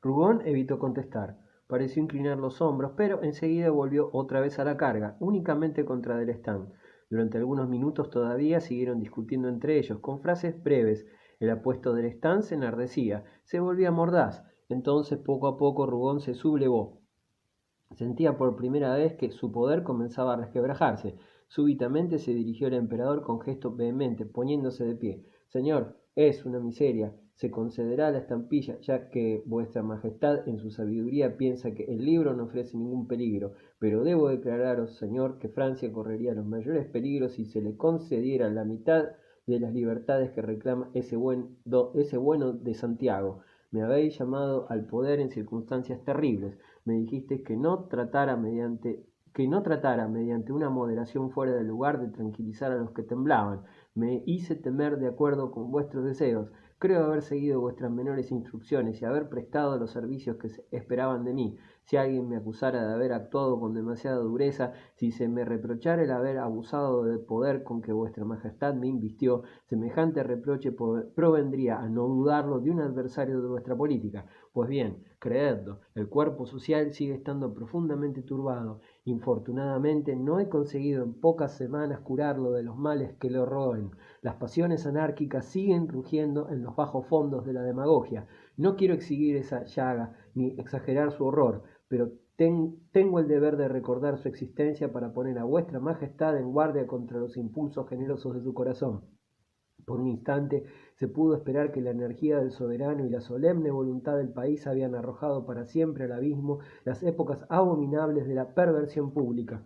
Rougon evitó contestar. Pareció inclinar los hombros, pero enseguida volvió otra vez a la carga, únicamente contra Delestán. Durante algunos minutos todavía siguieron discutiendo entre ellos, con frases breves. El apuesto Delestán se enardecía, se volvía mordaz. Entonces, poco a poco, Rougon se sublevó. Sentía por primera vez que su poder comenzaba a resquebrajarse. Súbitamente se dirigió al emperador con gesto vehemente, poniéndose de pie. Señor, es una miseria. Se concederá la estampilla, ya que vuestra majestad en su sabiduría piensa que el libro no ofrece ningún peligro, pero debo declararos, señor, que Francia correría los mayores peligros si se le concediera la mitad de las libertades que reclama ese bueno de Santiago. Me habéis llamado al poder en circunstancias terribles. Me dijiste que no tratara mediante una moderación fuera de lugar de tranquilizar a los que temblaban. Me hice temer de acuerdo con vuestros deseos. Creo haber seguido vuestras menores instrucciones y haber prestado los servicios que esperaban de mí. Si alguien me acusara de haber actuado con demasiada dureza, si se me reprochara el haber abusado del poder con que vuestra majestad me invistió, semejante reproche provendría, a no dudarlo, de un adversario de vuestra política. Pues bien, creedlo, el cuerpo social sigue estando profundamente turbado. Infortunadamente no he conseguido en pocas semanas curarlo de los males que lo roen. Las pasiones anárquicas siguen rugiendo en los bajos fondos de la demagogia. No quiero exhibir esa llaga ni exagerar su horror, pero tengo el deber de recordar su existencia para poner a vuestra majestad en guardia contra los impulsos generosos de su corazón. Por un instante se pudo esperar que la energía del soberano y la solemne voluntad del país habían arrojado para siempre al abismo las épocas abominables de la perversión pública.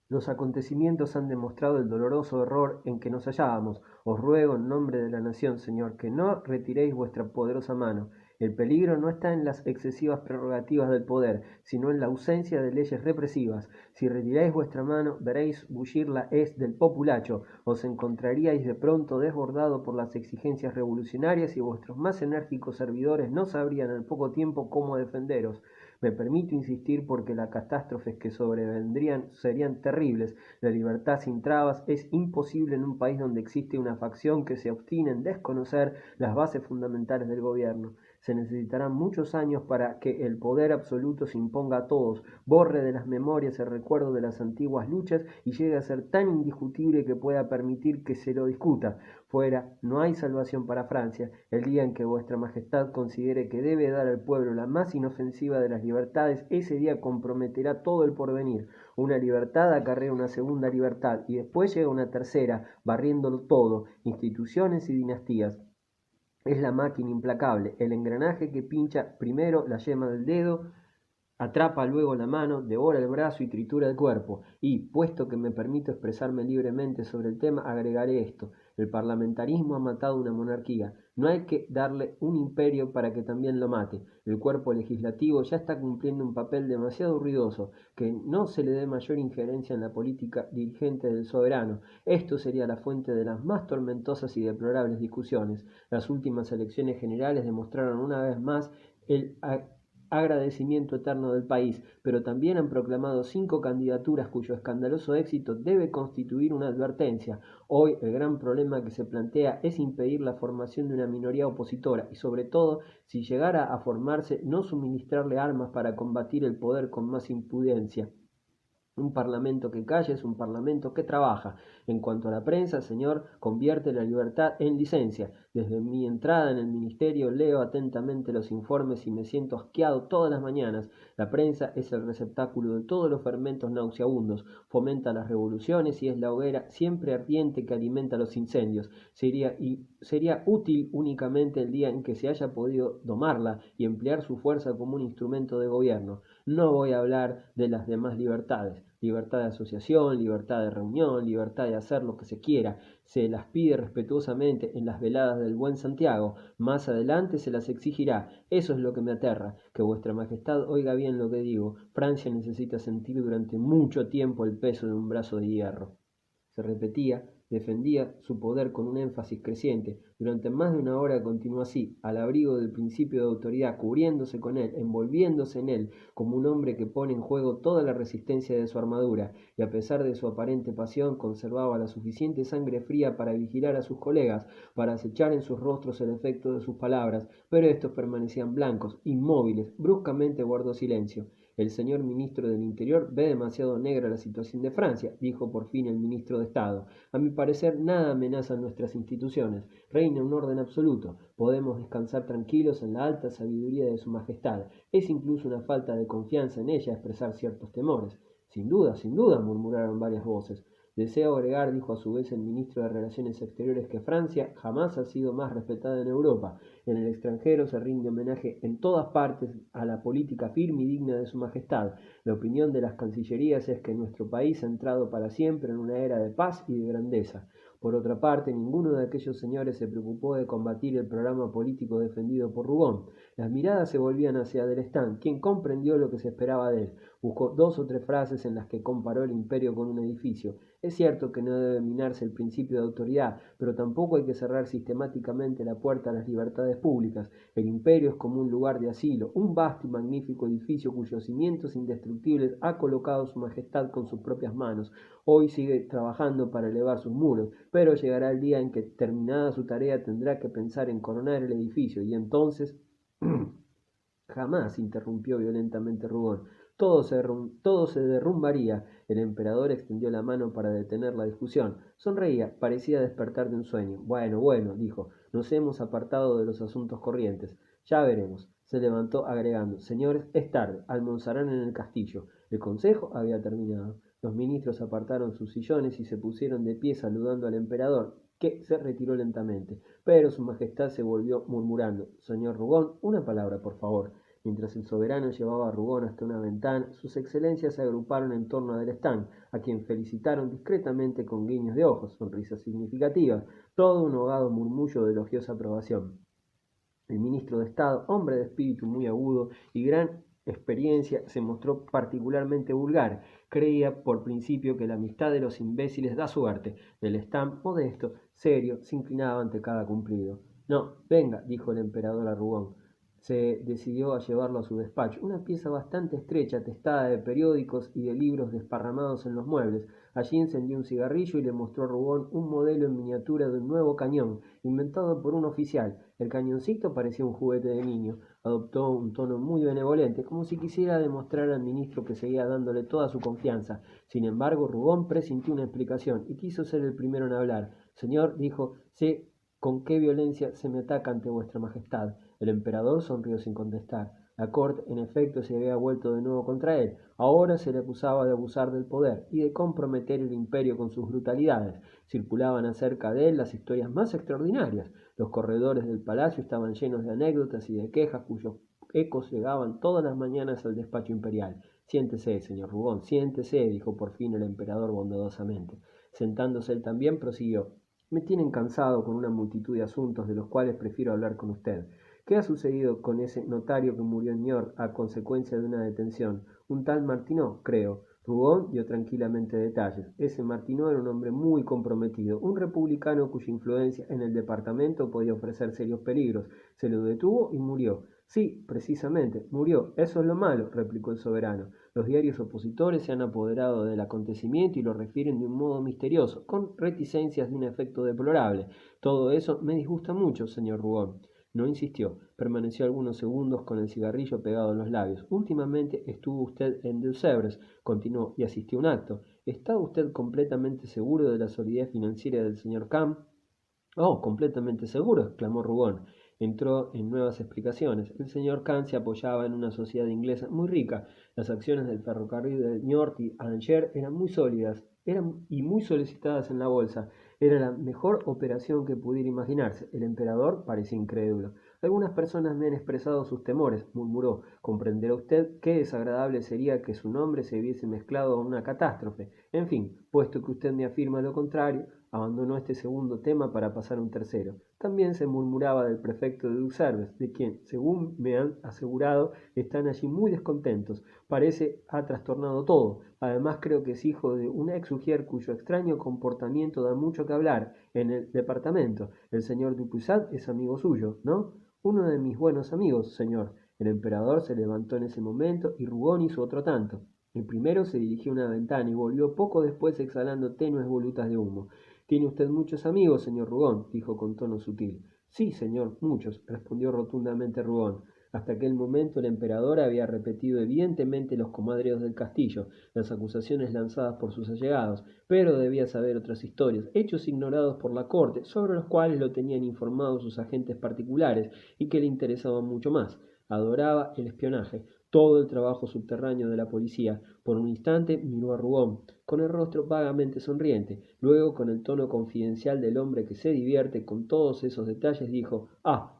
Los acontecimientos han demostrado el doloroso error en que nos hallábamos. Os ruego en nombre de la nación, señor, que no retiréis vuestra poderosa mano. El peligro no está en las excesivas prerrogativas del poder, sino en la ausencia de leyes represivas. Si retiráis vuestra mano, veréis bullir la hez del populacho. Os encontraríais de pronto desbordado por las exigencias revolucionarias y vuestros más enérgicos servidores no sabrían en poco tiempo cómo defenderos. Me permito insistir porque las catástrofes que sobrevendrían serían terribles. La libertad sin trabas es imposible en un país donde existe una facción que se obstina en desconocer las bases fundamentales del gobierno. Se necesitarán muchos años para que el poder absoluto se imponga a todos, borre de las memorias el recuerdo de las antiguas luchas y llegue a ser tan indiscutible que pueda permitir que se lo discuta. Fuera, no hay salvación para Francia. El día en que vuestra majestad considere que debe dar al pueblo la más inofensiva de las libertades, ese día comprometerá todo el porvenir. Una libertad acarrea una segunda libertad y después llega una tercera, barriéndolo todo, instituciones y dinastías. Es la máquina implacable, el engranaje que pincha primero la yema del dedo, atrapa luego la mano, devora el brazo y tritura el cuerpo. Y, puesto que me permito expresarme libremente sobre el tema, agregaré esto. El parlamentarismo ha matado una monarquía. No hay que darle un imperio para que también lo mate. El cuerpo legislativo ya está cumpliendo un papel demasiado ruidoso, que no se le dé mayor injerencia en la política dirigente del soberano. Esto sería la fuente de las más tormentosas y deplorables discusiones. Las últimas elecciones generales demostraron una vez más el agradecimiento eterno del país, pero también han proclamado 5 candidaturas cuyo escandaloso éxito debe constituir una advertencia. Hoy el gran problema que se plantea es impedir la formación de una minoría opositora y, sobre todo, si llegara a formarse, no suministrarle armas para combatir el poder con más impudencia. Un parlamento que calla es un parlamento que trabaja. En cuanto a la prensa, señor, convierte la libertad en licencia. Desde mi entrada en el ministerio leo atentamente los informes y me siento asqueado todas las mañanas. La prensa es el receptáculo de todos los fermentos nauseabundos, fomenta las revoluciones y es la hoguera siempre ardiente que alimenta los incendios. Sería útil únicamente el día en que se haya podido domarla y emplear su fuerza como un instrumento de gobierno. No voy a hablar de las demás libertades. Libertad de asociación, libertad de reunión, libertad de hacer lo que se quiera. Se las pide respetuosamente en las veladas del buen Santiago. Más adelante se las exigirá. Eso es lo que me aterra. Que vuestra majestad oiga bien lo que digo. Francia necesita sentir durante mucho tiempo el peso de un brazo de hierro. Se repetía defendía su poder con un énfasis creciente. Durante más de una hora continuó así, al abrigo del principio de autoridad, cubriéndose con él, envolviéndose en él, como un hombre que pone en juego toda la resistencia de su armadura, y a pesar de su aparente pasión, conservaba la suficiente sangre fría para vigilar a sus colegas, para acechar en sus rostros el efecto de sus palabras, pero estos permanecían blancos, inmóviles. Bruscamente guardó silencio. El señor ministro del Interior ve demasiado negra la situación de Francia, dijo por fin el ministro de Estado. A mi parecer, nada amenaza nuestras instituciones. Reina un orden absoluto. Podemos descansar tranquilos en la alta sabiduría de su majestad. Es incluso una falta de confianza en ella expresar ciertos temores. Sin duda, murmuraron varias voces. Deseo agregar, dijo a su vez el ministro de Relaciones Exteriores, que Francia jamás ha sido más respetada en Europa. En el extranjero se rinde homenaje en todas partes a la política firme y digna de su majestad. La opinión de las cancillerías es que nuestro país ha entrado para siempre en una era de paz y de grandeza. Por otra parte, ninguno de aquellos señores se preocupó de combatir el programa político defendido por Rougon. Las miradas se volvían hacia Delestán, quien comprendió lo que se esperaba de él. Buscó 2 o 3 frases en las que comparó el imperio con un edificio. Es cierto que no debe minarse el principio de autoridad, pero tampoco hay que cerrar sistemáticamente la puerta a las libertades públicas. El imperio es como un lugar de asilo, un vasto y magnífico edificio cuyos cimientos indestructibles ha colocado su majestad con sus propias manos. Hoy sigue trabajando para elevar sus muros, pero llegará el día en que, terminada su tarea, tendrá que pensar en coronar el edificio, y entonces... Jamás, interrumpió violentamente Rougon. Todo se derrumbaría. El emperador extendió la mano para detener la discusión. Sonreía, parecía despertar de un sueño. Bueno, dijo, nos hemos apartado de los asuntos corrientes. Ya veremos. Se levantó agregando, señores, es tarde, almorzarán en el castillo. El consejo había terminado. Los ministros apartaron sus sillones y se pusieron de pie saludando al emperador, que se retiró lentamente. Pero su majestad se volvió murmurando, señor Rougon, una palabra, por favor. Mientras el soberano llevaba a Rougon hasta una ventana, sus excelencias se agruparon en torno a Delestán, a quien felicitaron discretamente con guiños de ojos, sonrisas significativas, todo un ahogado murmullo de elogiosa aprobación. El ministro de Estado, hombre de espíritu muy agudo y gran experiencia, se mostró particularmente vulgar. Creía por principio que la amistad de los imbéciles da suerte. Delestán, modesto, serio, se inclinaba ante cada cumplido. No, venga, dijo el emperador a Rougon. Se decidió a llevarlo a su despacho, una pieza bastante estrecha, atestada de periódicos y de libros desparramados en los muebles. Allí encendió un cigarrillo y le mostró a Rougon un modelo en miniatura de un nuevo cañón, inventado por un oficial. El cañoncito parecía un juguete de niño. Adoptó un tono muy benevolente, como si quisiera demostrar al ministro que seguía dándole toda su confianza. Sin embargo, Rougon presintió una explicación y quiso ser el primero en hablar. Señor, dijo, sé con qué violencia se me ataca ante vuestra majestad. El emperador sonrió sin contestar. La corte, en efecto, se había vuelto de nuevo contra él. Ahora se le acusaba de abusar del poder y de comprometer el imperio con sus brutalidades. Circulaban acerca de él las historias más extraordinarias. Los corredores del palacio estaban llenos de anécdotas y de quejas cuyos ecos llegaban todas las mañanas al despacho imperial. Siéntese, señor Rougon, siéntese, dijo por fin el emperador bondadosamente. Sentándose él también, prosiguió. Me tienen cansado con una multitud de asuntos de los cuales prefiero hablar con usted. ¿Qué ha sucedido con ese notario que murió en Niort a consecuencia de una detención? Un tal Martineau, creo. Rougon dio tranquilamente detalles. Ese Martineau era un hombre muy comprometido, un republicano cuya influencia en el departamento podía ofrecer serios peligros. Se lo detuvo y murió. Sí, precisamente, murió. Eso es lo malo, replicó el soberano. Los diarios opositores se han apoderado del acontecimiento y lo refieren de un modo misterioso, con reticencias de un efecto deplorable. Todo eso me disgusta mucho, señor Rougon. No insistió. Permaneció algunos segundos con el cigarrillo pegado en los labios. Últimamente estuvo usted en Deux-Sèvres, continuó, y asistió a un acto. ¿Está usted completamente seguro de la solidez financiera del señor Camp? Oh, completamente seguro, exclamó Rougon. Entró en nuevas explicaciones. El señor Khan se apoyaba en una sociedad inglesa muy rica. Las acciones del ferrocarril de Niort y Angers eran muy sólidas y muy solicitadas en la bolsa. Era la mejor operación que pudiera imaginarse. El emperador parecía incrédulo. Algunas personas me han expresado sus temores, murmuró. Comprenderá usted qué desagradable sería que su nombre se viese mezclado a una catástrofe. En fin, puesto que usted me afirma lo contrario, Abandonó este segundo tema para pasar a un tercero. También se murmuraba del prefecto de Duxerves, de quien, según me han asegurado, están allí muy descontentos. Parece ha trastornado todo. Además creo que es hijo de un ex ujier cuyo extraño comportamiento da mucho que hablar en el departamento. El señor Dupuisat es amigo suyo, ¿no? Uno de mis buenos amigos, señor. El emperador se levantó en ese momento y Rugón hizo otro tanto. El primero se dirigió a una ventana y volvió poco después exhalando tenues volutas de humo. Tiene usted muchos amigos, señor Rugón, dijo con tono sutil. Sí, señor, muchos, respondió rotundamente Rugón. Hasta aquel momento el emperador había repetido evidentemente los comadreos del castillo, las acusaciones lanzadas por sus allegados, pero debía saber otras historias, hechos ignorados por la corte, sobre los cuales lo tenían informado sus agentes particulares y que le interesaban mucho más. Adoraba el espionaje, todo el trabajo subterráneo de la policía. Por un instante miró a Rugón, con el rostro vagamente sonriente. Luego, con el tono confidencial del hombre que se divierte con todos esos detalles, dijo: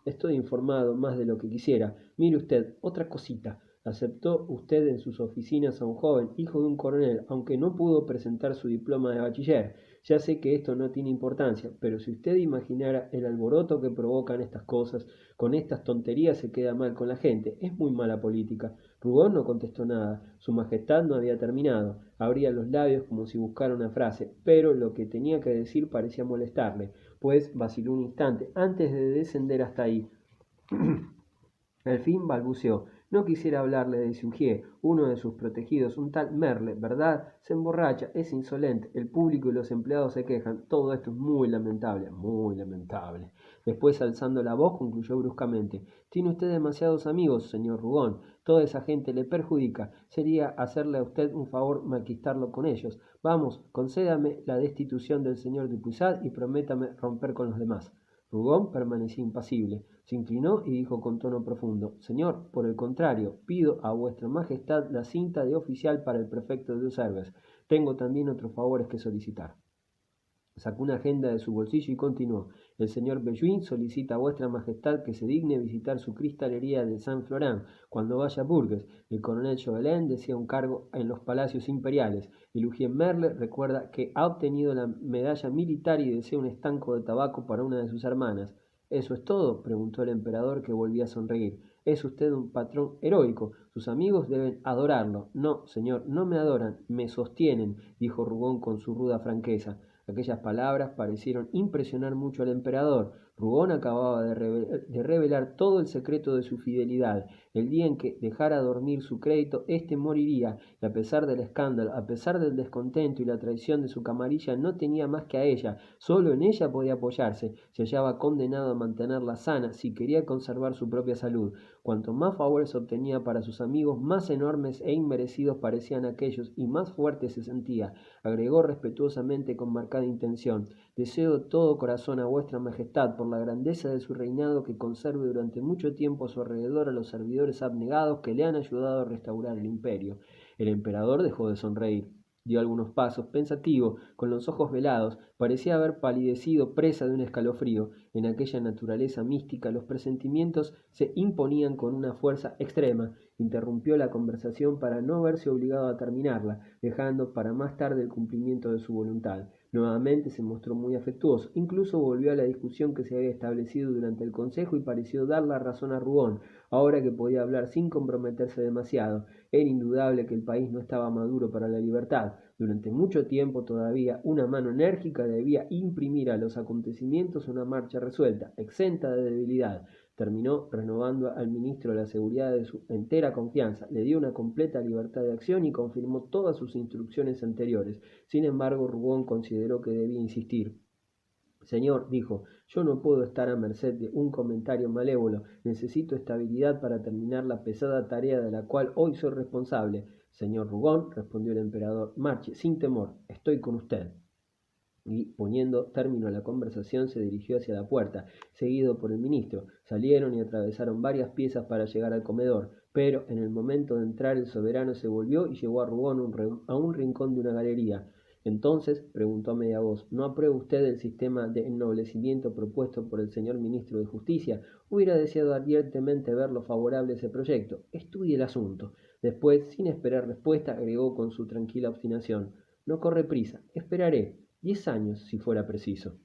estoy informado más de lo que quisiera. Mire usted, otra cosita. Aceptó usted en sus oficinas a un joven, hijo de un coronel, aunque no pudo presentar su diploma de bachiller. Ya sé que esto no tiene importancia, pero si usted imaginara el alboroto que provocan estas cosas, con estas tonterías se queda mal con la gente. Es muy mala política. Rugón no contestó nada. Su majestad no había terminado. Abría los labios como si buscara una frase, pero lo que tenía que decir parecía molestarle, pues vaciló un instante antes de descender hasta ahí. Al fin balbuceó: no quisiera hablarle de Sugier, uno de sus protegidos, un tal Merle, ¿verdad? Se emborracha, es insolente, el público y los empleados se quejan. Todo esto es muy lamentable, muy lamentable. Después, alzando la voz, concluyó bruscamente: tiene usted demasiados amigos, señor Rugón. Toda esa gente le perjudica. Sería hacerle a usted un favor malquistarlo con ellos. Vamos, concédame la destitución del señor Dupuisat y prométame romper con los demás. Rugón permanecía impasible. Se inclinó y dijo con tono profundo: Señor, por el contrario, pido a vuestra majestad la cinta de oficial para el prefecto de Duxerves. Tengo también otros favores que solicitar. Sacó una agenda de su bolsillo y continuó: el señor Belluin solicita a vuestra majestad que se digne visitar su cristalería de Saint Florent cuando vaya a Bourges. El coronel Chauvelin desea un cargo en los palacios imperiales. El Ujier Merle recuerda que ha obtenido la medalla militar y desea un estanco de tabaco para una de sus hermanas. ¿Eso es todo?, preguntó el emperador, que volvía a sonreír. Es usted un patrón heroico. Sus amigos deben adorarlo. No, señor, no me adoran, me sostienen, dijo Rugón con su ruda franqueza. Aquellas palabras parecieron impresionar mucho al emperador. Rugón acababa de revelar todo el secreto de su fidelidad. El día en que dejara dormir su crédito, éste moriría, y a pesar del escándalo, a pesar del descontento y la traición de su camarilla, no tenía más que a ella. Solo en ella podía apoyarse. Se hallaba condenado a mantenerla sana si quería conservar su propia salud. Cuanto más favores obtenía para sus amigos, más enormes e inmerecidos parecían aquellos, y más fuerte se sentía. Agregó respetuosamente con marcada intención: deseo de todo corazón a vuestra majestad, por la grandeza de su reinado, que conserve durante mucho tiempo a su alrededor a los servidores abnegados que le han ayudado a restaurar el imperio. El emperador dejó de sonreír. Dio algunos pasos, pensativo, con los ojos velados. Parecía haber palidecido, presa de un escalofrío. En aquella naturaleza mística los presentimientos se imponían con una fuerza extrema. Interrumpió la conversación para no verse obligado a terminarla, dejando para más tarde el cumplimiento de su voluntad. Nuevamente se mostró muy afectuoso. Incluso volvió a la discusión que se había establecido durante el consejo y pareció dar la razón a Rugón, ahora que podía hablar sin comprometerse demasiado. Era indudable que el país no estaba maduro para la libertad. Durante mucho tiempo todavía una mano enérgica debía imprimir a los acontecimientos una marcha resuelta, exenta de debilidad. Terminó renovando al ministro la seguridad de su entera confianza, le dio una completa libertad de acción y confirmó todas sus instrucciones anteriores. Sin embargo, Rugón consideró que debía insistir. Señor, dijo, yo no puedo estar a merced de un comentario malévolo. Necesito estabilidad para terminar la pesada tarea de la cual hoy soy responsable. Señor Rugón, respondió el emperador, marche sin temor, estoy con usted. Y, poniendo término a la conversación, se dirigió hacia la puerta, seguido por el ministro. Salieron y atravesaron varias piezas para llegar al comedor, pero en el momento de entrar el soberano se volvió y llevó a Rugón a un rincón de una galería. Entonces, preguntó a media voz, ¿no aprueba usted el sistema de ennoblecimiento propuesto por el señor ministro de Justicia? Hubiera deseado ardientemente ver lo favorable a ese proyecto. Estudie el asunto. Después, sin esperar respuesta, agregó con su tranquila obstinación, no corre prisa, esperaré. 10 años, si fuera preciso.